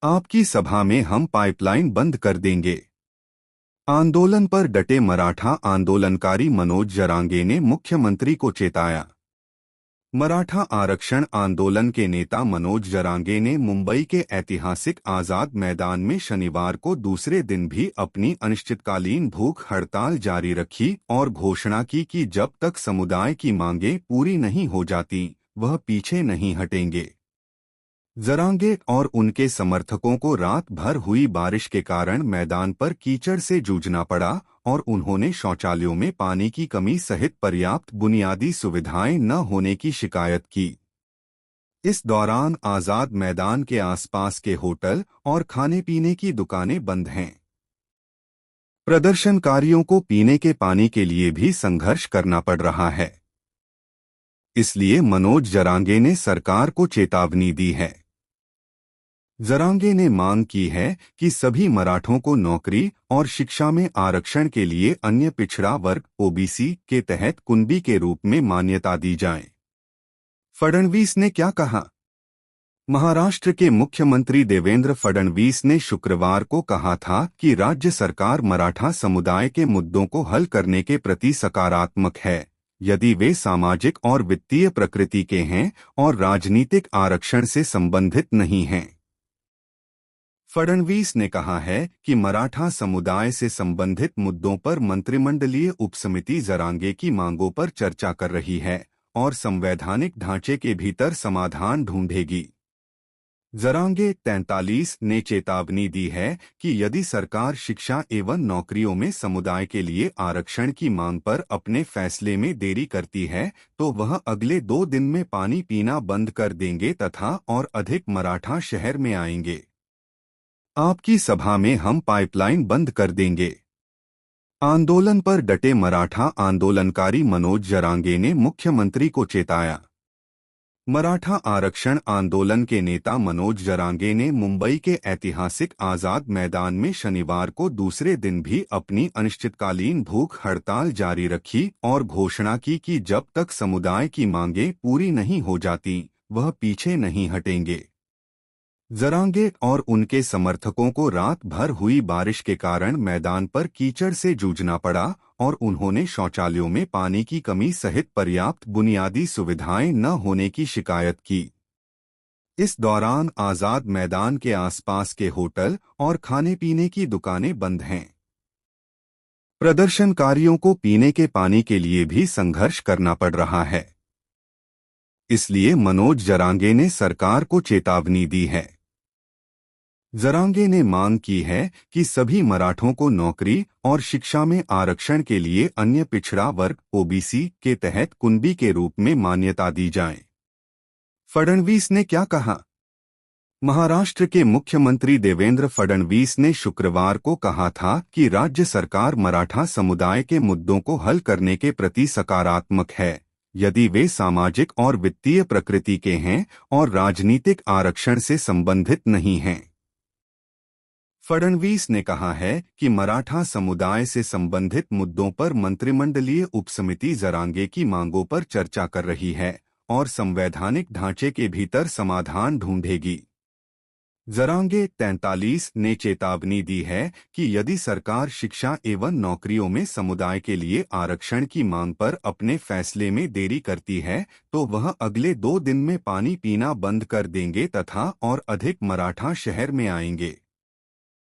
आपकी सभा में हम पाइपलाइन बंद कर देंगे। आंदोलन पर डटे मराठा आंदोलनकारी मनोज जरांगे ने मुख्यमंत्री को चेताया। मराठा आरक्षण आंदोलन के नेता मनोज जरांगे ने मुंबई के ऐतिहासिक आजाद मैदान में शनिवार को दूसरे दिन भी अपनी अनिश्चितकालीन भूख हड़ताल जारी रखी और घोषणा की कि जब तक समुदाय की मांगें पूरी नहीं हो जाती, वह पीछे नहीं हटेंगे। जरांगे और उनके समर्थकों को रात भर हुई बारिश के कारण मैदान पर कीचड़ से जूझना पड़ा और उन्होंने शौचालयों में पानी की कमी सहित पर्याप्त बुनियादी सुविधाएं न होने की शिकायत की। इस दौरान आजाद मैदान के आसपास के होटल और खाने पीने की दुकानें बंद हैं। प्रदर्शनकारियों को पीने के पानी के लिए भी संघर्ष करना पड़ रहा है। इसलिए मनोज जरांगे ने सरकार को चेतावनी दी है। जरांगे ने मांग की है कि सभी मराठों को नौकरी और शिक्षा में आरक्षण के लिए अन्य पिछड़ा वर्ग ओबीसी के तहत कुनबी के रूप में मान्यता दी जाए। फडणवीस ने क्या कहा? महाराष्ट्र के मुख्यमंत्री देवेंद्र फडणवीस ने शुक्रवार को कहा था कि राज्य सरकार मराठा समुदाय के मुद्दों को हल करने के प्रति सकारात्मक है, यदि वे सामाजिक और वित्तीय प्रकृति के हैं और राजनीतिक आरक्षण से संबंधित नहीं हैं। फडणवीस ने कहा है कि मराठा समुदाय से संबंधित मुद्दों पर मंत्रिमंडलीय उपसमिति जरांगे की मांगों पर चर्चा कर रही है और संवैधानिक ढांचे के भीतर समाधान ढूंढेगी। जरांगे 43 ने चेतावनी दी है कि यदि सरकार शिक्षा एवं नौकरियों में समुदाय के लिए आरक्षण की मांग पर अपने फैसले में देरी करती है तो वह अगले 2 दिन में पानी पीना बंद कर देंगे तथा और अधिक मराठा शहर में आएंगे। आपकी सभा में हम पाइपलाइन बंद कर देंगे। आंदोलन पर डटे मराठा आंदोलनकारी मनोज जरांगे ने मुख्यमंत्री को चेताया। मराठा आरक्षण आंदोलन के नेता मनोज जरांगे ने मुंबई के ऐतिहासिक आजाद मैदान में शनिवार को दूसरे दिन भी अपनी अनिश्चितकालीन भूख हड़ताल जारी रखी और घोषणा की कि जब तक समुदाय की मांगें पूरी नहीं हो जाती, वह पीछे नहीं हटेंगे। जरांगे और उनके समर्थकों को रात भर हुई बारिश के कारण मैदान पर कीचड़ से जूझना पड़ा और उन्होंने शौचालयों में पानी की कमी सहित पर्याप्त बुनियादी सुविधाएं न होने की शिकायत की। इस दौरान आजाद मैदान के आसपास के होटल और खाने पीने की दुकानें बंद हैं। प्रदर्शनकारियों को पीने के पानी के लिए भी संघर्ष करना पड़ रहा है। इसलिए मनोज जरांगे ने सरकार को चेतावनी दी है। जरांगे ने मांग की है कि सभी मराठों को नौकरी और शिक्षा में आरक्षण के लिए अन्य पिछड़ा वर्ग ओबीसी के तहत कुनबी के रूप में मान्यता दी जाए। फडणवीस ने क्या कहा? महाराष्ट्र के मुख्यमंत्री देवेंद्र फडणवीस ने शुक्रवार को कहा था कि राज्य सरकार मराठा समुदाय के मुद्दों को हल करने के प्रति सकारात्मक है, यदि वे सामाजिक और वित्तीय प्रकृति के हैं और राजनीतिक आरक्षण से संबंधित नहीं हैं। फडणवीस ने कहा है कि मराठा समुदाय से संबंधित मुद्दों पर मंत्रिमंडलीय उपसमिति जरांगे की मांगों पर चर्चा कर रही है और संवैधानिक ढांचे के भीतर समाधान ढूंढेगी। जरांगे 43 ने चेतावनी दी है कि यदि सरकार शिक्षा एवं नौकरियों में समुदाय के लिए आरक्षण की मांग पर अपने फैसले में देरी करती है तो वह अगले 2 दिन में पानी पीना बंद कर देंगे तथा और अधिक मराठा शहर में आएंगे।